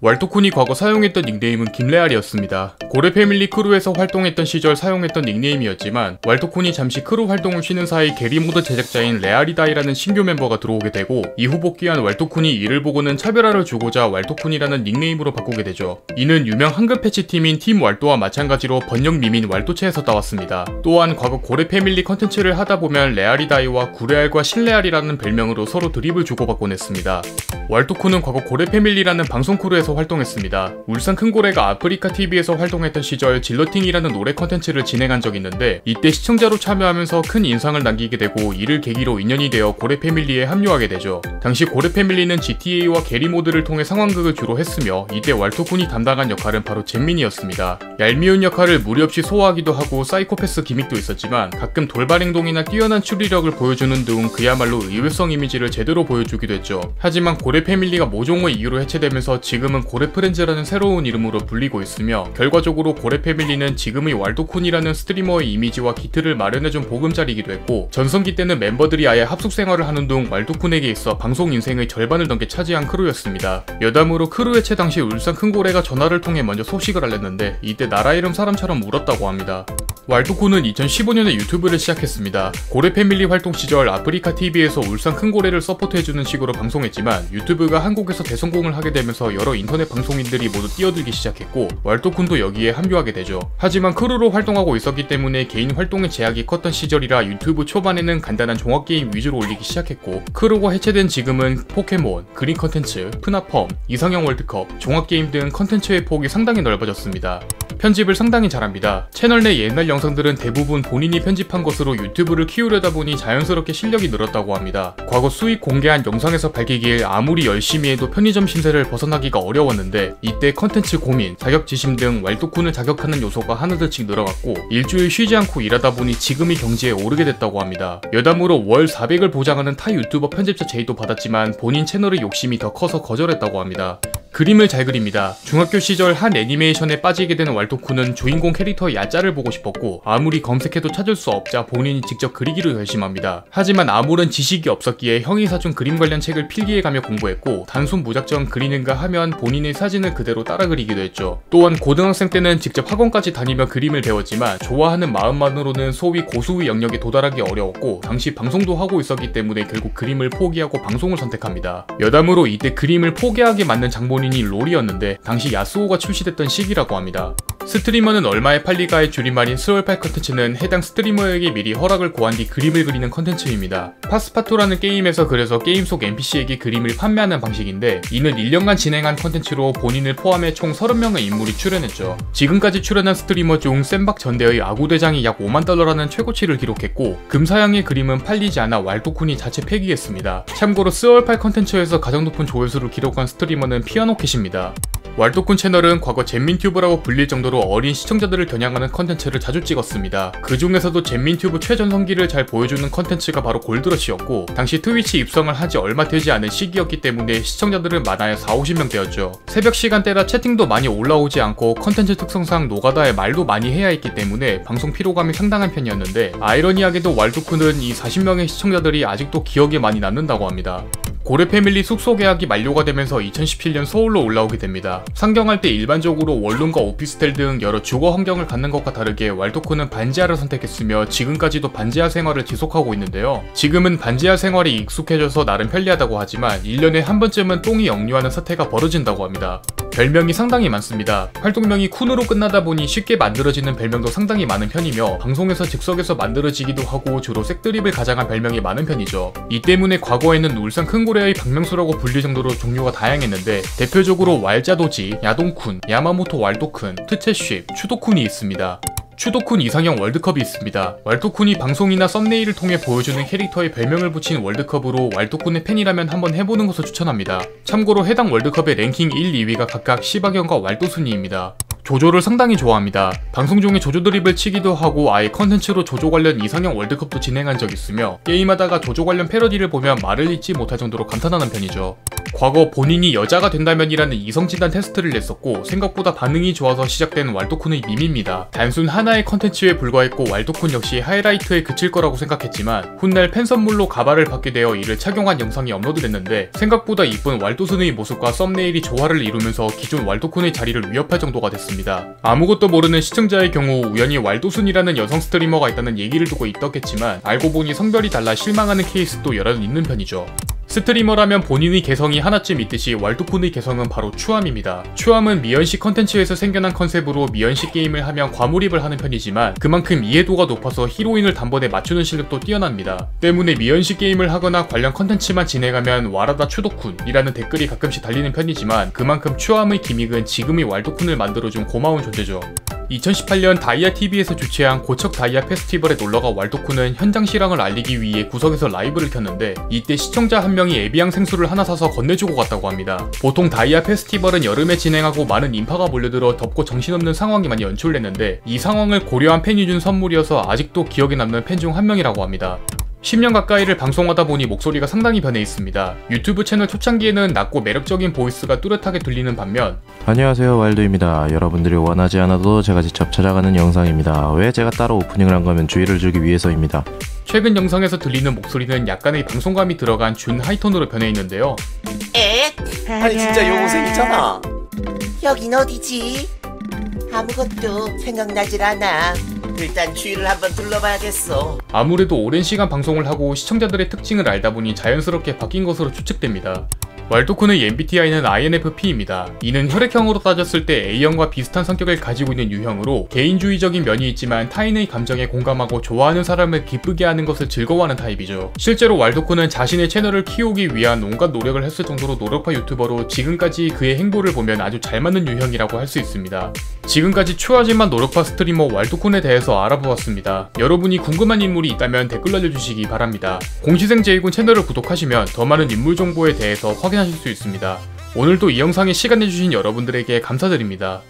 왈도쿤이 과거 사용했던 닉네임은 김레알이었습니다. 고래 패밀리 크루에서 활동했던 시절 사용했던 닉네임이었지만 왈도쿤이 잠시 크루 활동을 쉬는 사이 게리모드 제작자인 레알이다이라는 신규 멤버가 들어오게 되고 이후 복귀한 왈도쿤이 이를 보고는 차별화를 주고자 왈도쿤이라는 닉네임으로 바꾸게 되죠. 이는 유명 한글 패치팀인 팀 왈도와 마찬가지로 번역 밈인 왈도체에서 따왔습니다. 또한 과거 고래 패밀리 컨텐츠를 하다보면 레알이다이와 구레알과 신레알이라는 별명으로 서로 드립을 주고받곤 했습니다. 왈도쿤은 과거 고래 패밀리라는 방송 크루에서 활동했습니다. 울산 큰고래가 아프리카TV에서 활동했던 시절 질러팅이라는 노래 컨텐츠를 진행한 적이 있는데 이때 시청자로 참여하면서 큰 인상을 남기게 되고 이를 계기로 인연이 되어 고래 패밀리에 합류하게 되죠. 당시 고래 패밀리는 GTA와 게리모드를 통해 상황극을 주로 했으며 이때 왈도쿤이 담당한 역할은 바로 잼민이었습니다. 얄미운 역할을 무리 없이 소화하기도 하고 사이코패스 기믹도 있었지만 가끔 돌발 행동이나 뛰어난 추리력을 보여주는 등 그야말로 의외성 이미지를 제대로 보여주기도 했죠. 하지만 고래 패밀리가 모종의 이유로 해체되면서 지금은 고래 프렌즈라는 새로운 이름으로 불리고 있으며 결과적으로 고래 패밀리는 지금의 왈도쿤이라는 스트리머의 이미지와 기틀을 마련해준 보금자리이기도 했고 전성기 때는 멤버들이 아예 합숙 생활을 하는 둥 왈도쿤에게 있어 방송 인생의 절반을 넘게 차지한 크루였습니다. 여담으로 크루 해체 당시 울산 큰고래가 전화를 통해 먼저 소식을 알렸는데 이때 나라 이름 사람처럼 울었다고 합니다. 왈도쿤은 2015년에 유튜브를 시작했습니다. 고래 패밀리 활동 시절 아프리카TV에서 울산 큰고래를 서포트해주는 식으로 방송했지만 유튜브가 한국에서 대성공을 하게 되면서 여러 인터넷 방송인들이 모두 뛰어들기 시작했고 왈도쿤도 여기에 합류하게 되죠. 하지만 크루로 활동하고 있었기 때문에 개인 활동의 제약이 컸던 시절이라 유튜브 초반에는 간단한 종합게임 위주로 올리기 시작했고 크루가 해체된 지금은 포켓몬, 그린 컨텐츠, 푸나펌, 이상형 월드컵, 종합게임 등 컨텐츠의 폭이 상당히 넓어졌습니다. 편집을 상당히 잘합니다. 채널 내 옛날 영상들은 대부분 본인이 편집한 것으로 유튜브를 키우려다 보니 자연스럽게 실력이 늘었다고 합니다. 과거 수익 공개한 영상에서 밝히길 아무리 열심히 해도 편의점 신세를 벗어나기가 어려웠는데 이때 컨텐츠 고민, 자격지심 등 왈도쿤을 자격하는 요소가 하나둘씩 늘어갔고 일주일 쉬지 않고 일하다 보니 지금의 경지에 오르게 됐다고 합니다. 여담으로 월 400을 보장하는 타 유튜버 편집자 제의도 받았지만 본인 채널의 욕심이 더 커서 거절했다고 합니다. 그림을 잘 그립니다. 중학교 시절 한 애니메이션에 빠지게 된 왈도쿤은 주인공 캐릭터 야짜를 보고 싶었고 아무리 검색해도 찾을 수 없자 본인이 직접 그리기로 결심합니다. 하지만 아무런 지식이 없었기에 형이 사준 그림 관련 책을 필기해가며 공부했고 단순 무작정 그리는가 하면 본인의 사진을 그대로 따라 그리기도 했죠. 또한 고등학생 때는 직접 학원까지 다니며 그림을 배웠지만 좋아하는 마음만으로는 소위 고수의 영역에 도달하기 어려웠고 당시 방송도 하고 있었기 때문에 결국 그림을 포기하고 방송을 선택합니다. 여담으로 이때 그림을 포기하게 만든 장본인이 롤이었는데 당시 야스오가 출시됐던 시기라고 합니다. 스트리머는 얼마에 팔리가의 줄임말인 스월팔 컨텐츠는 해당 스트리머에게 미리 허락을 구한 뒤 그림을 그리는 컨텐츠입니다. 파스파토라는 게임에서 그래서 게임 속 NPC에게 그림을 판매하는 방식인데 이는 1년간 진행한 컨텐츠로 본인을 포함해 총 30명의 인물이 출연했죠. 지금까지 출연한 스트리머 중 샌박 전대의 아구대장이 약 5만 달러라는 최고치를 기록했고 금사양의 그림은 팔리지 않아 왈도쿤이 자체 폐기했습니다. 참고로 스월팔 컨텐츠에서 가장 높은 조회수를 기록한 스트리머는 피아노캣입니다. 왈도쿤 채널은 과거 잼민튜브라고 불릴 정도로 어린 시청자들을 겨냥하는 컨텐츠를 자주 찍었습니다. 그 중에서도 잼민튜브 최전성기를 잘 보여주는 컨텐츠가 바로 골드러시였고 당시 트위치 입성을 한지 얼마 되지 않은 시기였기 때문에 시청자들은 많아야 40~50명대였죠. 새벽 시간대라 채팅도 많이 올라오지 않고 컨텐츠 특성상 노가다에 말도 많이 해야 했기 때문에 방송 피로감이 상당한 편이었는데 아이러니하게도 왈도쿤은 이 40명의 시청자들이 아직도 기억에 많이 남는다고 합니다. 고래 패밀리 숙소 계약이 만료가 되면서 2017년 서울로 올라오게 됩니다. 상경할 때 일반적으로 원룸과 오피스텔 등 여러 주거 환경을 갖는 것과 다르게 왈도쿤은 반지하를 선택했으며 지금까지도 반지하 생활을 지속하고 있는데요. 지금은 반지하 생활이 익숙해져서 나름 편리하다고 하지만 1년에 한 번쯤은 똥이 역류하는 사태가 벌어진다고 합니다. 별명이 상당히 많습니다. 활동명이 쿤으로 끝나다 보니 쉽게 만들어지는 별명도 상당히 많은 편이며 방송에서 즉석에서 만들어지기도 하고 주로 색드립을 가장한 별명이 많은 편이죠. 이 때문에 과거에는 울산 큰고래의 박명수라고 불릴 정도로 종류가 다양했는데 대표적으로 왈자도지, 야동쿤, 야마모토 왈도쿤, 트체쉽, 추도쿤이 있습니다. 추도쿤 이상형 월드컵이 있습니다. 왈도쿤이 방송이나 썸네일을 통해 보여주는 캐릭터에 별명을 붙인 월드컵으로 왈도쿤의 팬이라면 한번 해보는 것을 추천합니다. 참고로 해당 월드컵의 랭킹 1, 2위가 각각 시바견과 왈도순이입니다. 조조를 상당히 좋아합니다. 방송 중에 조조 드립을 치기도 하고 아예 컨텐츠로 조조 관련 이상형 월드컵도 진행한 적 있으며 게임하다가 조조 관련 패러디를 보면 말을 잇지 못할 정도로 감탄하는 편이죠. 과거 본인이 여자가 된다면이라는 이성진단 테스트를 냈었고 생각보다 반응이 좋아서 시작된 왈도쿤의 밈입니다. 단순 하나의 컨텐츠에 불과했고 왈도쿤 역시 하이라이트에 그칠 거라고 생각했지만 훗날 팬 선물로 가발을 받게 되어 이를 착용한 영상이 업로드됐는데 생각보다 이쁜 왈도순의 모습과 썸네일이 조화를 이루면서 기존 왈도쿤의 자리를 위협할 정도가 됐습니다. 아무것도 모르는 시청자의 경우 우연히 왈도순이라는 여성 스트리머가 있다는 얘기를 듣고 있었겠지만 알고 보니 성별이 달라 실망하는 케이스도 여러 있는 편이죠. 스트리머라면 본인의 개성이 하나쯤 있듯이 왈도쿤의 개성은 바로 추함입니다. 추함은 미연씨 컨텐츠에서 생겨난 컨셉으로 미연씨 게임을 하면 과몰입을 하는 편이지만 그만큼 이해도가 높아서 히로인을 단번에 맞추는 실력도 뛰어납니다. 때문에 미연씨 게임을 하거나 관련 컨텐츠만 진행하면 와라다 추도쿤이라는 댓글이 가끔씩 달리는 편이지만 그만큼 추함의 기믹은 지금의 왈도쿤을 만들어준 고마운 존재죠. 2018년 다이아TV에서 주최한 고척 다이아 페스티벌에 놀러가 왈도쿤은 현장 실황을 알리기 위해 구석에서 라이브를 켰는데 이때 시청자 한 명이 에비앙 생수를 하나 사서 건네주고 갔다고 합니다. 보통 다이아 페스티벌은 여름에 진행하고 많은 인파가 몰려들어 덥고 정신없는 상황이 많이 연출됐는데 이 상황을 고려한 팬이 준 선물이어서 아직도 기억에 남는 팬 중 한 명이라고 합니다. 10년 가까이를 방송하다 보니 목소리가 상당히 변해 있습니다. 유튜브 채널 초창기에는 낮고 매력적인 보이스가 뚜렷하게 들리는 반면 안녕하세요, 왈도입니다. 여러분들이 원하지 않아도 제가 직접 찾아가는 영상입니다. 왜 제가 따로 오프닝을 한 거면 주의를 주기 위해서입니다. 최근 영상에서 들리는 목소리는 약간의 방송감이 들어간 준 하이톤으로 변해 있는데요. 아니 진짜 여고생이잖아. 여긴 어디지? 아무것도 생각나질 않아. 일단 주위를 한번 둘러봐야겠어. 아무래도 오랜 시간 방송을 하고 시청자들의 특징을 알다 보니 자연스럽게 바뀐 것으로 추측됩니다. 왈도쿤의 MBTI는 INFP입니다. 이는 혈액형으로 따졌을 때 A형과 비슷한 성격을 가지고 있는 유형으로 개인주의적인 면이 있지만 타인의 감정에 공감하고 좋아하는 사람을 기쁘게 하는 것을 즐거워하는 타입이죠. 실제로 왈도쿤은 자신의 채널을 키우기 위한 온갖 노력을 했을 정도로 노력파 유튜버로 지금까지 그의 행보를 보면 아주 잘 맞는 유형이라고 할 수 있습니다. 지금까지 추하지만 노력파 스트리머 왈도쿤에 대해서 알아보았습니다. 여러분이 궁금한 인물이 있다면 댓글 날려주시기 바랍니다. 공시생 제이군 채널을 구독하시면 더 많은 인물 정보에 대해서 확인하실 수 있습니다. 오늘도 이 영상에 시간 내주신 여러분들에게 감사드립니다.